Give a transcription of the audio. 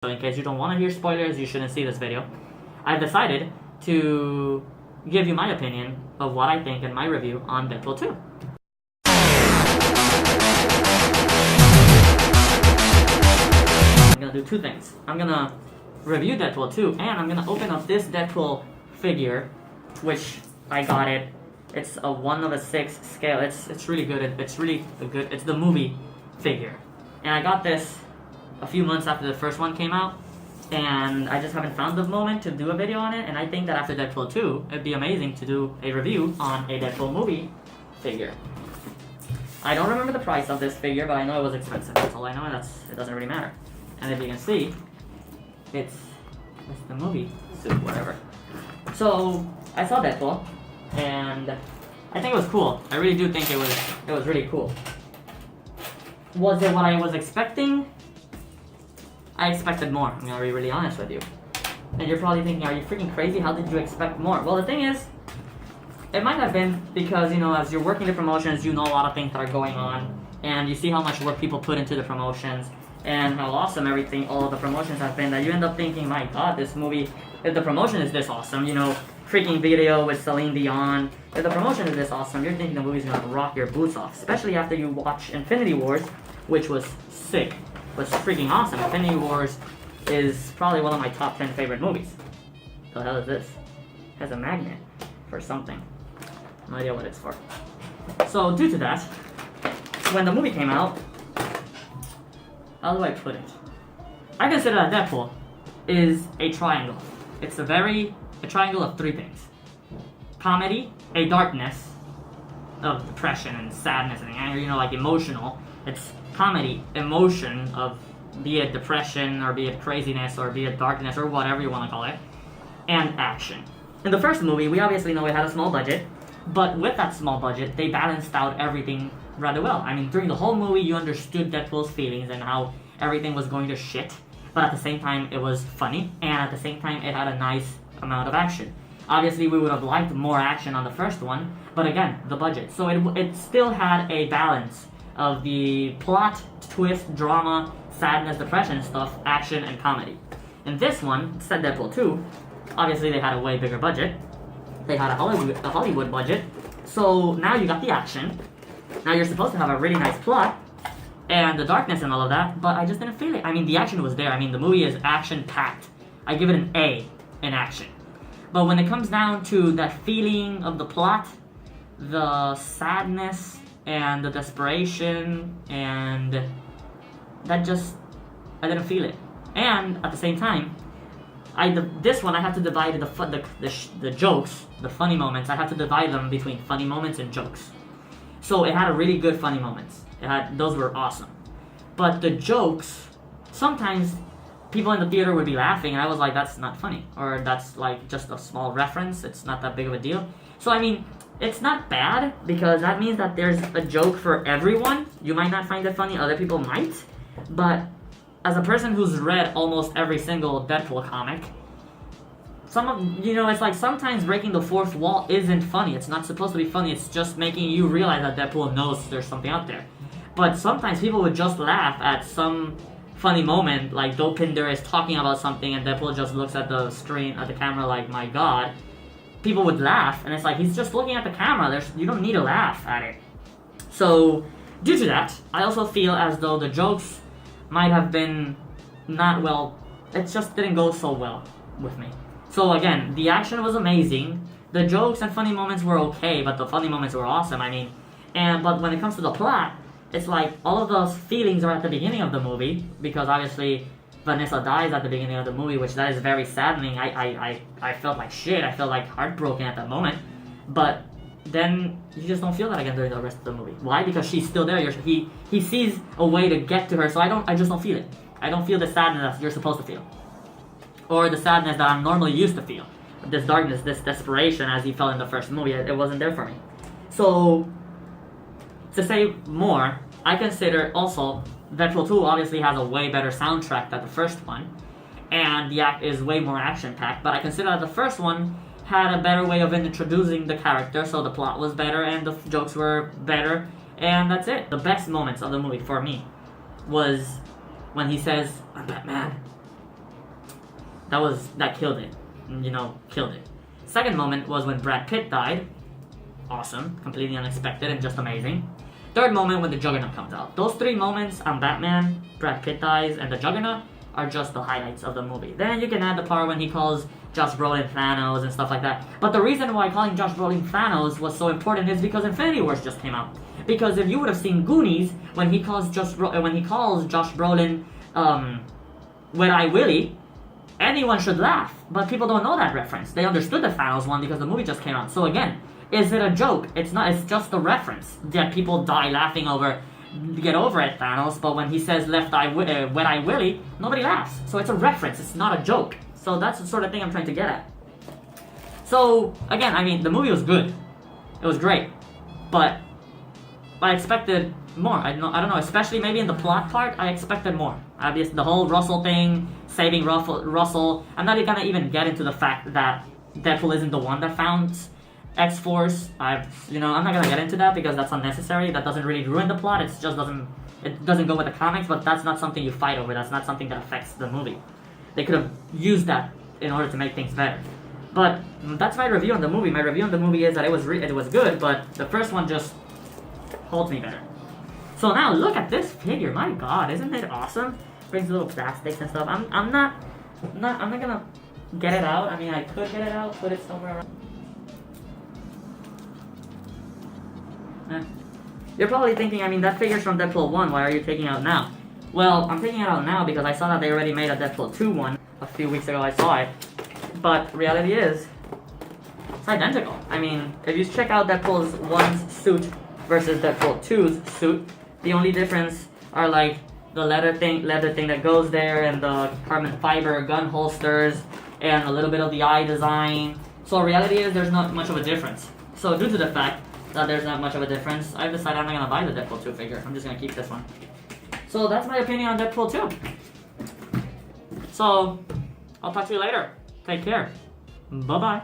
So in case you don't want to hear spoilers, you shouldn't see this video. I've decided to give you my opinion of what I think in my review on Deadpool 2. I'm gonna do two things. I'm gonna review Deadpool 2, and I'm gonna open up this Deadpool figure, which I got it. It's a 1/6 scale. It's really good. It's really good. It's the movie figure, and I got this a few months after the first one came out, and I just haven't found the moment to do a video on it, and I think that after Deadpool 2, it'd be amazing to do a review on a Deadpool movie figure. I don't remember the price of this figure, but I know it was expensive. That's all I know, and it doesn't really matter. And if you can see, it's the movie suit, whatever. So, I saw Deadpool, and I think it was cool. I really do think it was really cool. Was it what I was expecting? I expected more, I'm gonna be really honest with you. And you're probably thinking, are you freaking crazy? How did you expect more? Well, the thing is, it might have been because, as you're working the promotions, you know a lot of things that are going on, and you see how much work people put into the promotions, and how awesome all of the promotions have been, that you end up thinking, my god, this movie, if the promotion is this awesome, freaking video with Celine Dion, if the promotion is this awesome, you're thinking the movie's gonna rock your boots off, especially after you watch Infinity Wars, which was sick. Was freaking awesome. Infinity Wars is probably one of my top 10 favorite movies. The hell is this? It has a magnet for something. No idea what it's for. So due to that, when the movie came out, how do I put it? I consider that Deadpool is a triangle. It's a triangle of three things. Comedy, a darkness of depression and sadness and anger, like emotional. It's comedy, emotion of be it depression or be it craziness or be it darkness or whatever you want to call it, and action. In the first movie, we obviously know it had a small budget, but with that small budget, they balanced out everything rather well. I mean, during the whole movie, you understood Deadpool's feelings and how everything was going to shit, but at the same time, it was funny, and at the same time, it had a nice amount of action. Obviously, we would have liked more action on the first one, but again, the budget. So it still had a balance of the plot, twist, drama, sadness, depression stuff, action, and comedy. In this one, said Deadpool 2, obviously they had a way bigger budget. They had a Hollywood budget. So now you got the action. Now you're supposed to have a really nice plot, and the darkness and all of that, but I just didn't feel it. I mean, the action was there. I mean, the movie is action-packed. I give it an A in action. But when it comes down to that feeling of the plot, the sadness, and the desperation, and that I didn't feel it. And at the same time, this one I had to divide the jokes, the funny moments. I had to divide them between funny moments and jokes. So it had a really good funny moments. Those were awesome. But the jokes, sometimes people in the theater would be laughing, and I was like, that's not funny, or that's like just a small reference. It's not that big of a deal. So I mean, it's not bad, because that means that there's a joke for everyone. You might not find it funny, other people might. But as a person who's read almost every single Deadpool comic, it's like sometimes breaking the fourth wall isn't funny. It's not supposed to be funny. It's just making you realize that Deadpool knows there's something out there. But sometimes people would just laugh at some funny moment, like Dopinder is talking about something and Deadpool just looks at the screen, at the camera like, my god. People would laugh, and it's like, he's just looking at the camera. You don't need to laugh at it. So, due to that, I also feel as though the jokes might have been not well. It just didn't go so well with me. So again, the action was amazing. The jokes and funny moments were okay, but the funny moments were awesome. But when it comes to the plot, it's like all of those feelings are at the beginning of the movie, because obviously Vanessa dies at the beginning of the movie, which that is very saddening. I felt like shit. I felt like heartbroken at that moment. But then you just don't feel that again during the rest of the movie. Why? Because she's still there. He sees a way to get to her, so I just don't feel it. I don't feel the sadness that you're supposed to feel, or the sadness that I'm normally used to feel. This darkness, this desperation, as he felt in the first movie, it wasn't there for me. So, to say more, I consider also Deadpool 2 obviously has a way better soundtrack than the first one, and the act is way more action-packed, but I consider that the first one had a better way of introducing the character, so the plot was better and the jokes were better, and that's it. The best moments of the movie for me was when he says, "I'm Batman," That killed it. You know, killed it. Second moment was when Brad Pitt died. Awesome, completely unexpected and just amazing. Third moment when the Juggernaut comes out. Those three moments on Batman, Brad Pitt dies, and the Juggernaut are just the highlights of the movie. Then you can add the part when he calls Josh Brolin Thanos and stuff like that. But the reason why calling Josh Brolin Thanos was so important is because Infinity Wars just came out. Because if you would have seen Goonies, when he calls Josh Brolin Wet Eye Willie, anyone should laugh. But people don't know that reference. They understood the Thanos one because the movie just came out. So again, is it a joke? It's not. It's just a reference that people die laughing over. Get over it, Thanos. But when he says Wet Eye Willie, nobody laughs. So it's a reference. It's not a joke. So that's the sort of thing I'm trying to get at. So again, I mean, the movie was good. It was great, but I expected more. I don't know. Especially maybe in the plot part, I expected more. Obviously, the whole Russell thing, saving Russell. I'm not gonna even get into the fact that Deadpool isn't the one that found X-Force. I'm not gonna get into that because that's unnecessary. That doesn't really ruin the plot. It doesn't go with the comics. But that's not something you fight over. That's not something that affects the movie. They could have used that in order to make things better. But that's my review on the movie. My review on the movie is that it was good, but the first one just holds me better. So now look at this figure. My God, isn't it awesome? Brings little plastics and stuff. I'm not gonna get it out. I mean, I could get it out, put it somewhere around. You're probably thinking, I mean, that figure's from Deadpool 1. Why are you taking it out now? Well, I'm taking it out now because I saw that they already made a Deadpool 2 one. A few weeks ago I saw it. But reality is, it's identical. I mean, if you check out Deadpool's 1's suit versus Deadpool 2's suit, the only difference are like the leather thing that goes there, and the carbon fiber gun holsters, and a little bit of the eye design. So reality is there's not much of a difference. So due to the fact that there's not much of a difference, I've decided I'm not gonna buy the Deadpool 2 figure. I'm just gonna keep this one. So that's my opinion on Deadpool 2. So I'll talk to you later. Take care. Bye-bye.